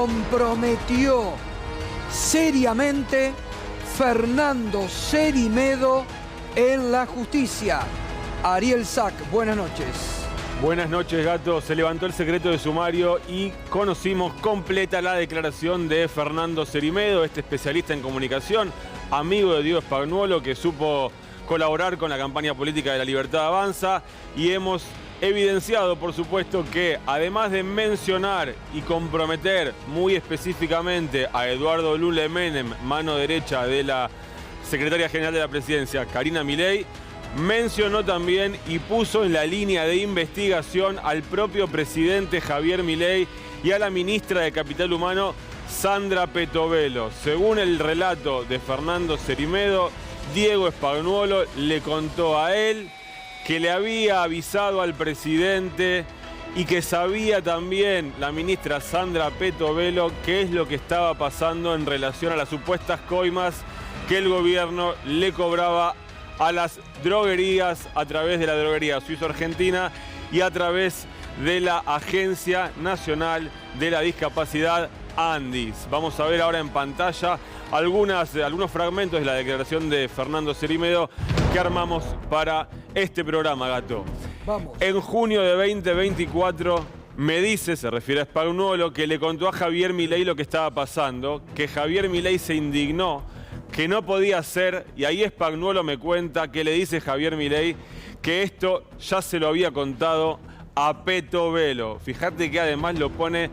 comprometió seriamente Fernando Cerimedo en la justicia. Ariel Sack, buenas noches. Buenas noches, Gato. Se levantó el secreto de sumario y conocimos completa la declaración de Fernando Cerimedo, este especialista en comunicación, amigo de Diego Spagnuolo, que supo colaborar con la campaña política de La Libertad Avanza, y hemos evidenciado, por supuesto, que además de mencionar y comprometer muy específicamente a Eduardo Lule Menem, mano derecha de la secretaria general de la presidencia, Karina Milei, mencionó también y puso en la línea de investigación al propio presidente Javier Milei y a la ministra de Capital Humano, Sandra Petovelo. Según el relato de Fernando Cerimedo, Diego Spagnuolo le contó a él que le había avisado al presidente y que sabía también la ministra Sandra Petovelo qué es lo que estaba pasando en relación a las supuestas coimas que el gobierno le cobraba a las droguerías a través de la droguería Suizo-Argentina y a través de la Agencia Nacional de la Discapacidad, ANDIS. Vamos a ver ahora en pantalla algunos fragmentos de la declaración de Fernando Cerimedo que armamos para este programa, Gato. Vamos. En junio de 2024 me dice, se refiere a Spagnuolo, que le contó a Javier Milei lo que estaba pasando, que Javier Milei se indignó, que no podía ser, y ahí Spagnuolo me cuenta que le dice Javier Milei que esto ya se lo había contado a Petovelo. Fíjate que además lo pone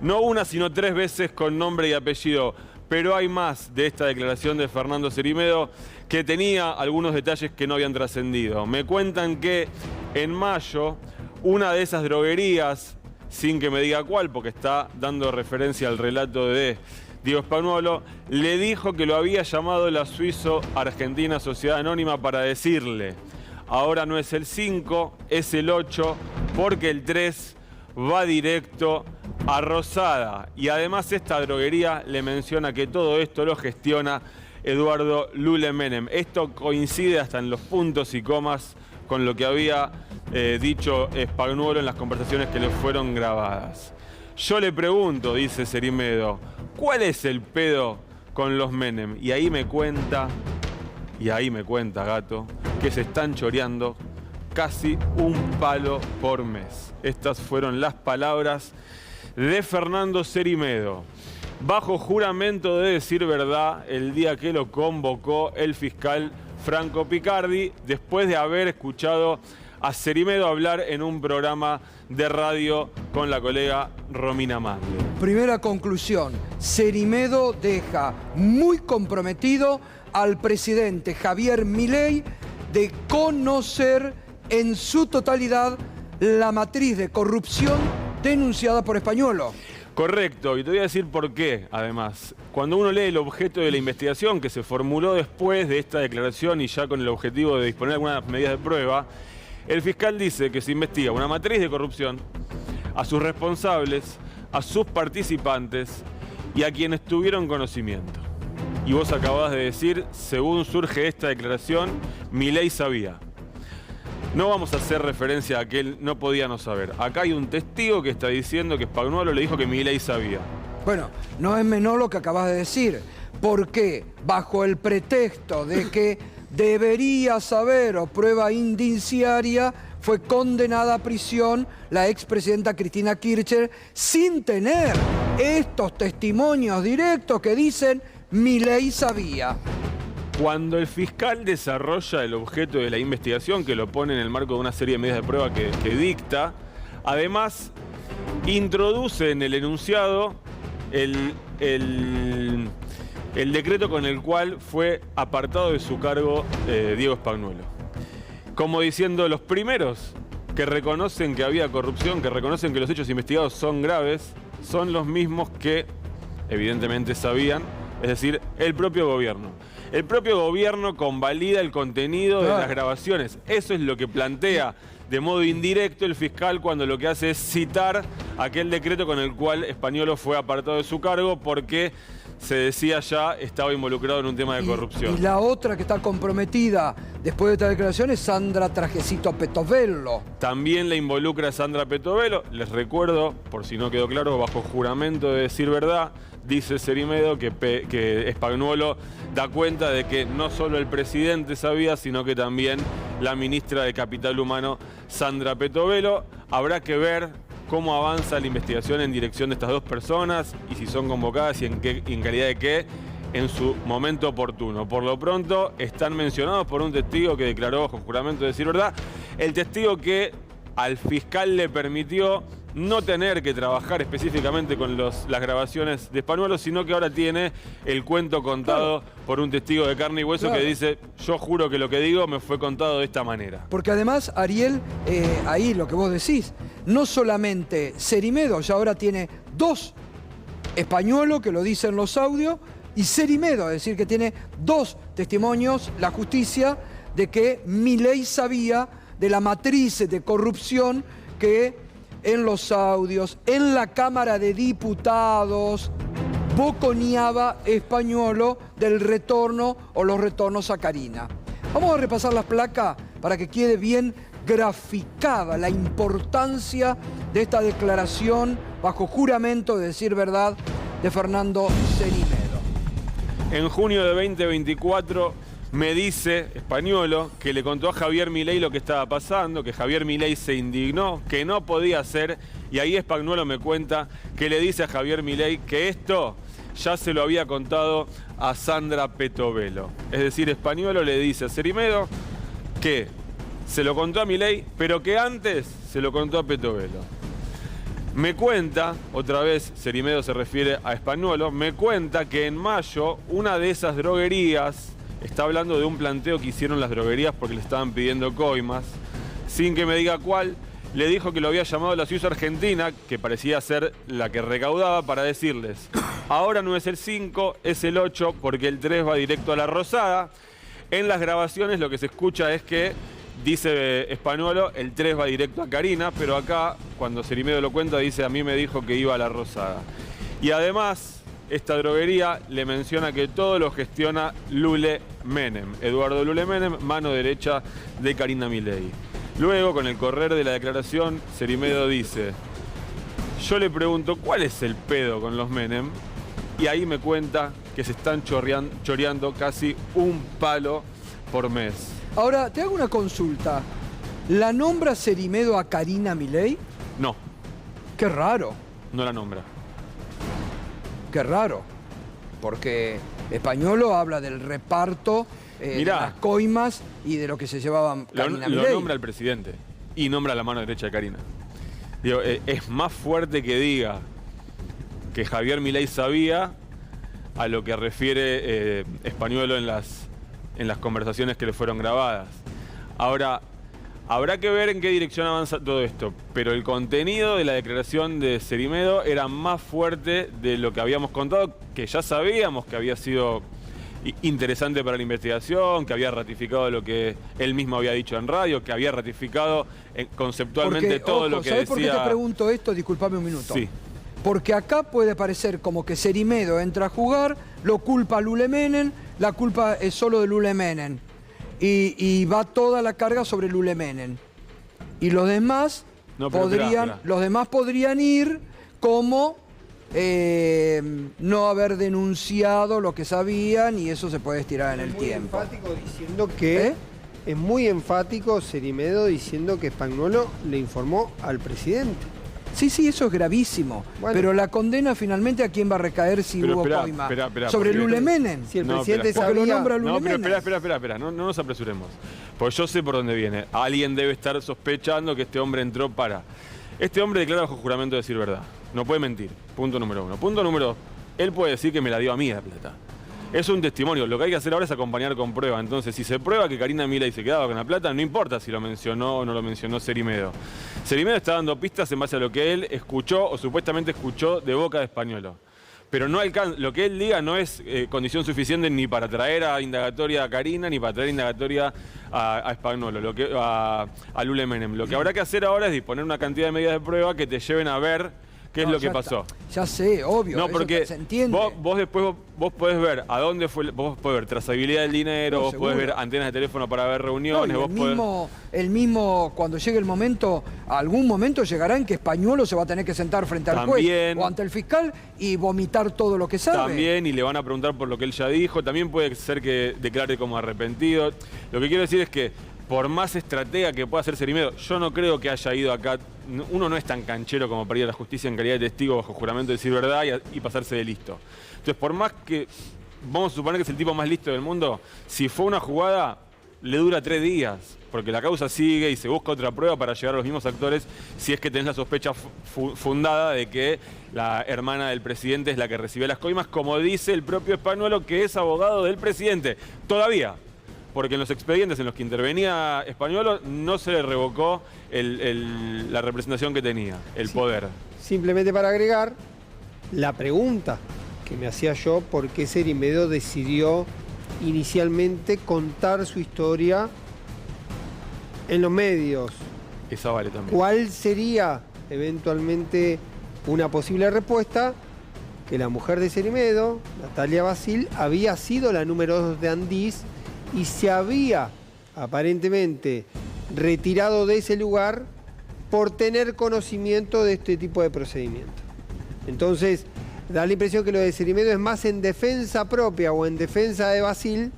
no una, sino 3 veces con nombre y apellido. Pero hay más de esta declaración de Fernando Cerimedo que tenía algunos detalles que no habían trascendido. Me cuentan que en mayo una de esas droguerías, sin que me diga cuál, porque está dando referencia al relato de Diego Spagnuolo, le dijo que lo había llamado la Suizo-Argentina Sociedad Anónima para decirle: ahora no es el 5, es el 8, porque el 3 va directo a Rosada. Y además esta droguería le menciona que todo esto lo gestiona Eduardo Lule Menem. Esto coincide hasta en los puntos y comas con lo que había dicho Spagnuolo en las conversaciones que le fueron grabadas. Yo le pregunto, dice Cerimedo, ¿cuál es el pedo con los Menem? Y ahí me cuenta, Gato, que se están choreando casi un palo por mes. Estas fueron las palabras de Fernando Cerimedo, bajo juramento de decir verdad, el día que lo convocó el fiscal Franco Picardi, después de haber escuchado a Cerimedo hablar en un programa de radio con la colega Romina Mande. Primera conclusión, Cerimedo deja muy comprometido al presidente Javier Milei de conocer en su totalidad la matriz de corrupción denunciada por Spagnuolo. Correcto, y te voy a decir por qué, además. Cuando uno lee el objeto de la investigación que se formuló después de esta declaración y ya con el objetivo de disponer de algunas medidas de prueba, el fiscal dice que se investiga una matriz de corrupción, a sus responsables, a sus participantes y a quienes tuvieron conocimiento. Y vos acabás de decir, según surge esta declaración, Milei sabía. No vamos a hacer referencia a que él no podía no saber. Acá hay un testigo que está diciendo que Spagnuolo le dijo que Milei sabía. Bueno, no es menor lo que acabas de decir, porque bajo el pretexto de que debería saber o prueba indiciaria, fue condenada a prisión la expresidenta Cristina Kirchner sin tener estos testimonios directos que dicen Milei sabía. Cuando el fiscal desarrolla el objeto de la investigación, que lo pone en el marco de una serie de medidas de prueba que dicta, además introduce en el enunciado el decreto con el cual fue apartado de su cargo Diego Spagnuolo. Como diciendo, los primeros que reconocen que había corrupción, que reconocen que los hechos investigados son graves, son los mismos que evidentemente sabían, es decir, el propio gobierno. El propio gobierno convalida el contenido de las grabaciones. Eso es lo que plantea de modo indirecto el fiscal cuando lo que hace es citar aquel decreto con el cual Spagnuolo fue apartado de su cargo porque se decía ya estaba involucrado en un tema de corrupción. Y la otra que está comprometida después de esta declaración es Sandra Trajecito Petovello. También le involucra a Sandra Petovello. Les recuerdo, por si no quedó claro, bajo juramento de decir verdad, dice Cerimedo que Spagnuolo da cuenta de que no solo el presidente sabía, sino que también la ministra de Capital Humano, Sandra Petovello. Habrá que ver cómo avanza la investigación en dirección de estas dos personas y si son convocadas y en calidad de qué en su momento oportuno. Por lo pronto están mencionados por un testigo que declaró bajo juramento de decir verdad, el testigo que al fiscal le permitió no tener que trabajar específicamente con las grabaciones de Spagnuolo, sino que ahora tiene el cuento contado por un testigo de carne y hueso que dice, yo juro que lo que digo me fue contado de esta manera. Porque además, Ariel, ahí lo que vos decís, no solamente Cerimedo, ya ahora tiene dos Spagnuolo que lo dicen los audios, y Cerimedo, es decir, que tiene dos testimonios, la justicia, de que Milei sabía de la matriz de corrupción que en los audios, en la Cámara de Diputados, boconeaba Spagnuolo del retorno o los retornos a Carina. Vamos a repasar las placas para que quede bien graficada la importancia de esta declaración bajo juramento de decir verdad de Fernando Cerimedo. En junio de 2024 me dice Spagnuolo que le contó a Javier Milei lo que estaba pasando, que Javier Milei se indignó, que no podía hacer, y ahí Spagnuolo me cuenta que le dice a Javier Milei que esto ya se lo había contado a Sandra Petovello. Es decir, Spagnuolo le dice a Cerimedo que se lo contó a Milei, pero que antes se lo contó a Petovello. Me cuenta, otra vez Cerimedo se refiere a Spagnuolo, me cuenta que en mayo una de esas droguerías, está hablando de un planteo que hicieron las droguerías porque le estaban pidiendo coimas, sin que me diga cuál, le dijo que lo había llamado la Suiza Argentina, que parecía ser la que recaudaba, para decirles, ahora no es el 5, es el 8, porque el 3 va directo a la Rosada. En las grabaciones lo que se escucha es que, dice Spagnuolo, el 3 va directo a Carina, pero acá, cuando Cerimedo lo cuenta, dice, a mí me dijo que iba a la Rosada. Y además, esta droguería le menciona que todo lo gestiona Lule Menem, Eduardo Lule Menem, mano derecha de Carina Milei. Luego, con el correr de la declaración, Cerimedo dice, yo le pregunto, ¿cuál es el pedo con los Menem? Y ahí me cuenta que se están choreando casi un palo por mes. Ahora, te hago una consulta. ¿La nombra Cerimedo a Carina Milei? No. Qué raro. No la nombra. Qué raro, porque Spagnuolo habla del reparto de las coimas y de lo que se llevaban Carina Milei. Lo nombra el presidente y nombra la mano derecha de Carina. Digo, es más fuerte que diga que Javier Milei sabía a lo que refiere Spagnuolo en las conversaciones que le fueron grabadas. Ahora, habrá que ver en qué dirección avanza todo esto, pero el contenido de la declaración de Cerimedo era más fuerte de lo que habíamos contado, que ya sabíamos que había sido interesante para la investigación, que había ratificado lo que él mismo había dicho en radio, que había ratificado conceptualmente todo lo que decía. ¿Sabés por qué te pregunto esto? Disculpame un minuto. Sí. Porque acá puede parecer como que Cerimedo entra a jugar, lo culpa a Lule Menem, la culpa es solo de Lule Menem. Y va toda la carga sobre Lule Menem. Y los demás, los demás podrían ir como no haber denunciado lo que sabían y eso se puede estirar en el tiempo. Enfático diciendo que es muy enfático Cerimedo diciendo que Spagnuolo le informó al presidente. Sí, sí, eso es gravísimo. Bueno, pero la condena finalmente, ¿a quién va a recaer si hubo coima? Sobre Lule Menem. Si el presidente sabía... Porque lo nombra Lule Menem. Espera, no nos apresuremos. Porque yo sé por dónde viene. Alguien debe estar sospechando que este hombre entró para... Este hombre declara bajo juramento de decir verdad. No puede mentir. Punto número uno. Punto número dos. Él puede decir que me la dio a mí la plata. Es un testimonio. Lo que hay que hacer ahora es acompañar con prueba. Entonces, si se prueba que Carina Milei se quedaba con la plata, no importa si lo mencionó o no lo mencionó Cerimedo. Cerimedo está dando pistas en base a lo que él escuchó o supuestamente escuchó de boca de Spagnuolo. pero no alcanza, lo que él diga no es condición suficiente ni para traer a indagatoria a Karina, ni para traer indagatoria a Spagnuolo, a Lule Menem. Lo que habrá que hacer ahora es disponer una cantidad de medidas de prueba que te lleven a ver qué es lo que pasó. Ya sé, obvio. No, porque se entiende. vos después vos podés ver a dónde fue, vos podés ver trazabilidad del dinero, vos seguro. podés ver antenas de teléfono para ver reuniones, el mismo, cuando llegue el momento, algún momento llegará en que Spagnuolo se va a tener que sentar frente al juez o ante el fiscal y vomitar todo lo que sabe. También, y le van a preguntar por lo que él ya dijo, también puede ser que declare como arrepentido. Lo que quiero decir es que por más estratega que pueda hacer Cerimedo, yo no creo que haya ido acá. Uno no es tan canchero como para ir a la justicia en calidad de testigo bajo juramento de decir verdad y pasarse de listo. Entonces, por más que vamos a suponer que es el tipo más listo del mundo, si fue una jugada, le dura 3 días, porque la causa sigue y se busca otra prueba para llegar a los mismos actores si es que tenés la sospecha fundada de que la hermana del presidente es la que recibió las coimas, como dice el propio Spagnuolo, que es abogado del presidente. Todavía. Porque en los expedientes en los que intervenía Spagnuolo no se le revocó la representación que tenía, el poder. Simplemente para agregar, la pregunta que me hacía yo, ¿por qué Cerimedo decidió inicialmente contar su historia en los medios? Esa vale también. ¿Cuál sería eventualmente una posible respuesta? Que la mujer de Cerimedo, Natalia Basil, había sido la número 2 de Andís y se había aparentemente retirado de ese lugar por tener conocimiento de este tipo de procedimiento. Entonces, da la impresión que lo de Cerimedo es más en defensa propia o en defensa de Basil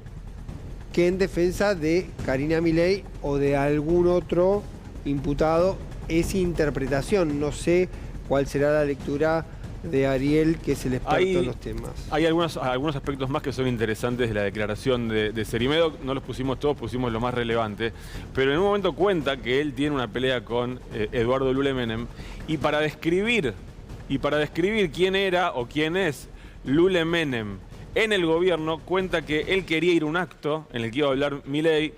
que en defensa de Karina Milei o de algún otro imputado. Es interpretación, no sé cuál será la lectura de Ariel, que es el experto en los temas. Hay algunos aspectos más que son interesantes de la declaración de Cerimedo. No los pusimos todos, pusimos lo más relevante. Pero en un momento cuenta que él tiene una pelea con Eduardo Lule Menem. Y para describir quién era o quién es Lule Menem en el gobierno, cuenta que él quería ir a un acto en el que iba a hablar Milei.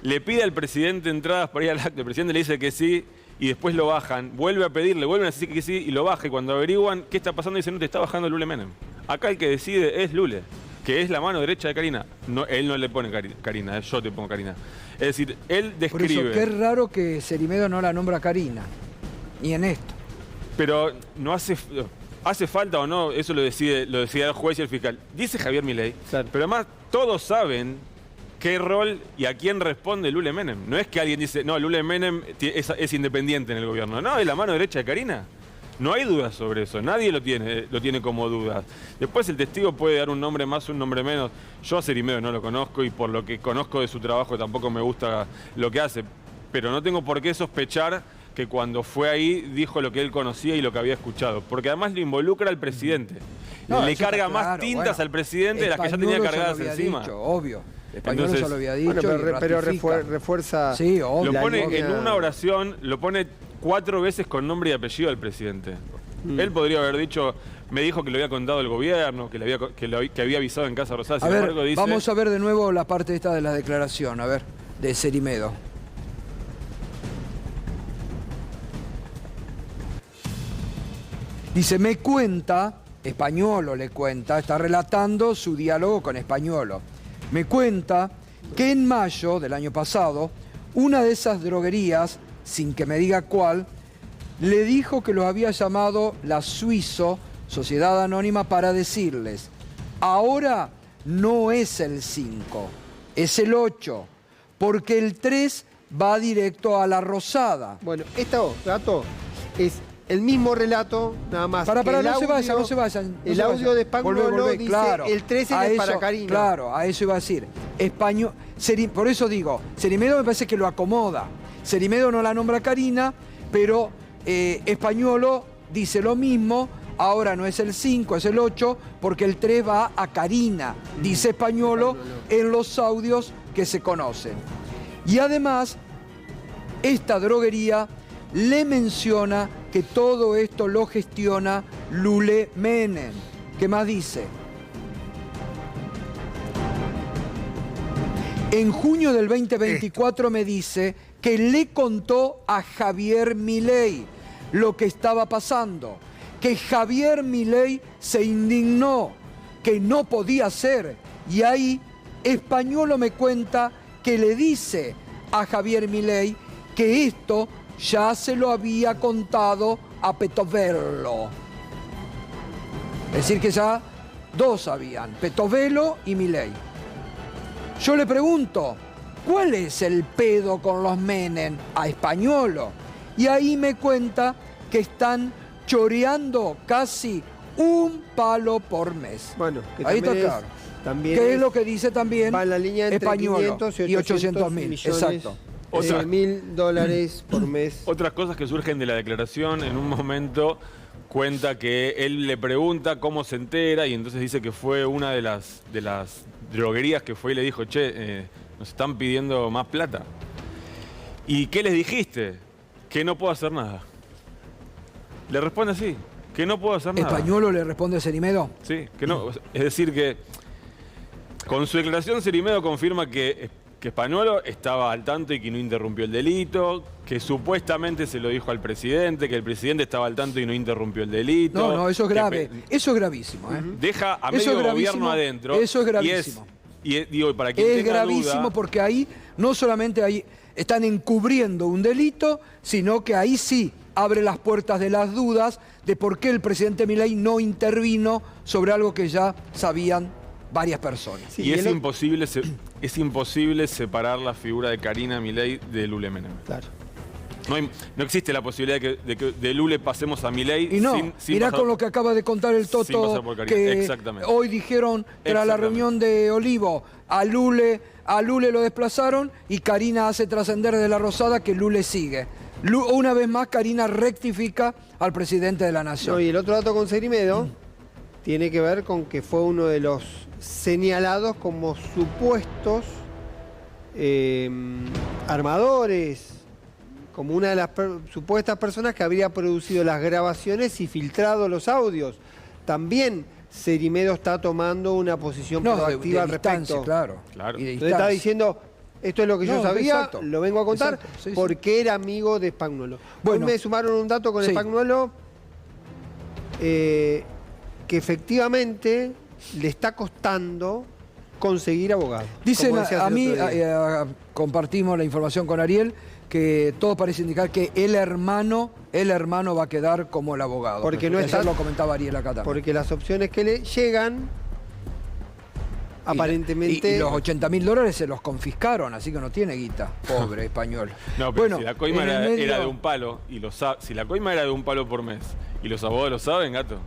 Le pide al presidente entradas para ir al acto. El presidente le dice que sí. Y después lo bajan, vuelve a pedirle, vuelven a decir que sí y lo baja. Y cuando averiguan qué está pasando, dicen, no, te está bajando Lule Menem. Acá el que decide es Lule, que es la mano derecha de Karina. No, él no le pone Karina, yo te pongo Karina. Es decir, él describe... Por eso, qué raro que Cerimedo no la nombra Karina, ni en esto. Pero no hace falta o no, eso lo decide el juez y el fiscal. Dice Javier Milei, claro. Pero además todos saben qué rol y a quién responde Lule Menem. No es que alguien dice, no, Lule Menem es independiente en el gobierno. No, es la mano derecha de Karina. No hay dudas sobre eso, nadie lo tiene como dudas. Después el testigo puede dar un nombre más, un nombre menos. Yo a Cerimedo no lo conozco y por lo que conozco de su trabajo tampoco me gusta lo que hace. Pero no tengo por qué sospechar que cuando fue ahí dijo lo que él conocía y lo que había escuchado. Porque además le involucra al presidente. No, le carga más tintas al presidente de las que ya tenía cargadas encima. Dicho, obvio. Spagnuolo ya lo había dicho. Bueno, pero refuerza. Sí, obvio. Lo pone en una oración, lo pone 4 veces con nombre y apellido al presidente. Él podría haber dicho, me dijo que lo había contado el gobierno, que había avisado en Casa Rosada. Sin embargo, dice... Vamos a ver de nuevo la parte esta de la declaración, a ver, de Cerimedo. Dice, me cuenta, Spagnuolo le cuenta, está relatando su diálogo con Spagnuolo. Me cuenta que en mayo del año pasado, una de esas droguerías, sin que me diga cuál, le dijo que los había llamado la Suizo, Sociedad Anónima, para decirles, ahora no es el 5, es el 8, porque el 3 va directo a la Rosada. Bueno, esto, Gato, es el mismo relato, nada más. No se vayan. El audio de Spagnuolo dice, claro, el 13 es para Karina. Claro, a eso iba a decir. Por eso digo, Cerimedo me parece que lo acomoda. Cerimedo no la nombra Karina, pero Spagnuolo dice lo mismo, ahora no es el 5, es el 8, porque el 3 va a Karina, dice Spagnuolo en los audios que se conocen. Y además, esta droguería le menciona que todo esto lo gestiona Lule Menem. ¿Qué más dice? En junio del 2024 me dice que le contó a Javier Milei lo que estaba pasando, que Javier Milei se indignó, que no podía ser. Y ahí Españolo me cuenta que le dice a Javier Milei que esto ya se lo había contado a Petovello. Es decir, que ya dos sabían, Petovello y Milei. Yo le pregunto, ¿cuál es el pedo con los Menem a Españolo? Y ahí me cuenta que están choreando casi un palo por mes. Bueno, que ahí está claro. ¿Qué es lo que dice también va en la línea entre Españolo 500 y 800 mil? millones, Exacto. $100.000 por mes. Otras cosas que surgen de la declaración, en un momento cuenta que él le pregunta cómo se entera y entonces dice que fue una de las droguerías que fue y le dijo, che, nos están pidiendo más plata. ¿Y qué les dijiste? Que no puedo hacer nada. Le responde así, que no puedo hacer nada. ¿Españolo le responde a Cerimedo? Sí, que no. Es decir que con su declaración Cerimedo confirma que Españolo estaba al tanto y que no interrumpió el delito, que supuestamente se lo dijo al presidente, que el presidente estaba al tanto y no interrumpió el delito. No, eso es grave. Eso es gravísimo. Deja a medio gobierno adentro. Eso es gravísimo. Digo, para quien es tenga gravísimo duda, porque ahí no solamente ahí están encubriendo un delito, sino que ahí sí abre las puertas de las dudas de por qué el presidente Milei no intervino sobre algo que ya sabían varias personas. Sí, y es imposible separar la figura de Karina Milei de Lule Menem. Claro. No existe la posibilidad de que de Lule pasemos a Milei. Y no, sin mirá pasar, con lo que acaba de contar el Toto, que hoy dijeron tras la reunión de Olivo, a Lule lo desplazaron y Karina hace trascender de la Rosada que Lule sigue. Una vez más Karina rectifica al presidente de la Nación. No, y el otro dato con Cerimedo tiene que ver con que fue uno de los señalados como supuestos armadores, como una de las supuestas personas que habría producido las grabaciones y filtrado los audios. También Cerimedo está tomando una posición proactiva al respecto. Claro. Entonces está diciendo, esto es lo que yo sabía, exacto, lo vengo a contar, porque era amigo de Spagnuolo. Bueno, hoy me sumaron un dato con Spagnuolo que efectivamente le está costando conseguir abogado. Dicen a mí, compartimos la información con Ariel, que todo parece indicar que el hermano va a quedar como el abogado. Porque no está, lo comentaba Ariel acá también. Porque las opciones que le llegan, aparentemente... Y los $80.000 se los confiscaron, así que no tiene guita, pobre español. No, pero bueno, si la coima era de un palo, y si la coima era de un palo por mes, y los abogados lo saben, gato,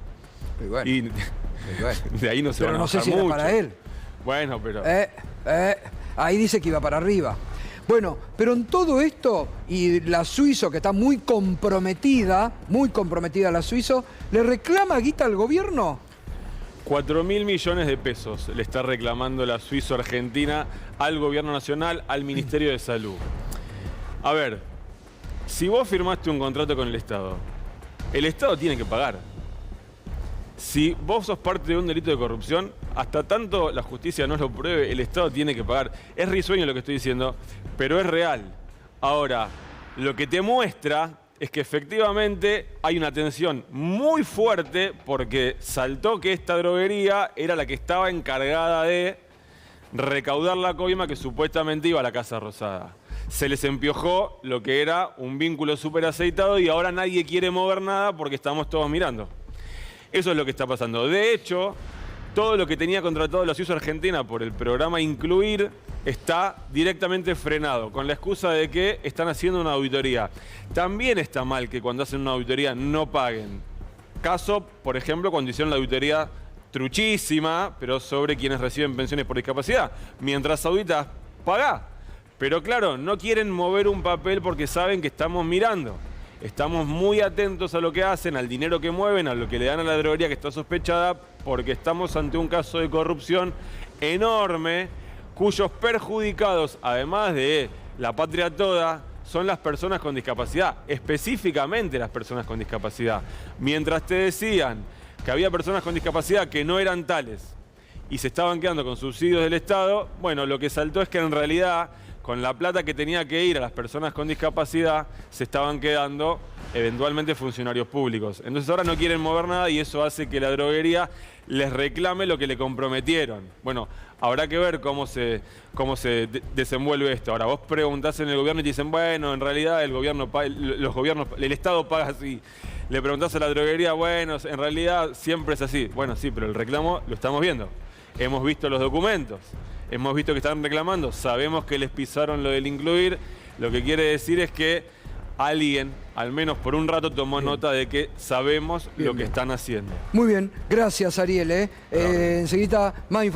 y de ahí no se van a bajar mucho. Pero no sé si era para él. Bueno, pero... ahí dice que iba para arriba. Bueno, pero en todo esto, y la Suizo, que está muy comprometida la Suizo, ¿le reclama guita al gobierno? 4.000 millones de pesos le está reclamando la Suizo Argentina al gobierno nacional, al Ministerio de Salud. A ver, si vos firmaste un contrato con el Estado tiene que pagar. Si vos sos parte de un delito de corrupción, hasta tanto la justicia no lo pruebe, el Estado tiene que pagar. Es risueño lo que estoy diciendo, pero es real. Ahora, lo que te muestra es que efectivamente hay una tensión muy fuerte porque saltó que esta droguería era la que estaba encargada de recaudar la coima que supuestamente iba a la Casa Rosada. Se les empiojó lo que era un vínculo súper aceitado y ahora nadie quiere mover nada porque estamos todos mirando. Eso es lo que está pasando. De hecho, todo lo que tenía contratado la Suizo Argentina por el programa Incluir está directamente frenado, con la excusa de que están haciendo una auditoría. También está mal que cuando hacen una auditoría no paguen. Caso, por ejemplo, cuando hicieron la auditoría truchísima, pero sobre quienes reciben pensiones por discapacidad. Mientras auditas, pagá. Pero claro, no quieren mover un papel porque saben que estamos mirando. Estamos muy atentos a lo que hacen, al dinero que mueven, a lo que le dan a la droguería que está sospechada, porque estamos ante un caso de corrupción enorme, cuyos perjudicados, además de la patria toda, son las personas con discapacidad, específicamente las personas con discapacidad. Mientras te decían que había personas con discapacidad que no eran tales y se estaban quedando con subsidios del Estado, bueno, lo que saltó es que en realidad, con la plata que tenía que ir a las personas con discapacidad, se estaban quedando eventualmente funcionarios públicos. Entonces ahora no quieren mover nada y eso hace que la droguería les reclame lo que le comprometieron. Bueno, habrá que ver cómo se desenvuelve esto. Ahora, vos preguntás en el gobierno y te dicen, bueno, en realidad el Estado paga así. Le preguntás a la droguería, bueno, en realidad siempre es así. Bueno, sí, pero el reclamo lo estamos viendo. Hemos visto los documentos, hemos visto que están reclamando, sabemos que les pisaron lo del incluir. Lo que quiere decir es que alguien, al menos por un rato, tomó nota de que sabemos lo que están haciendo. Muy bien, gracias Ariel. Enseguida más información.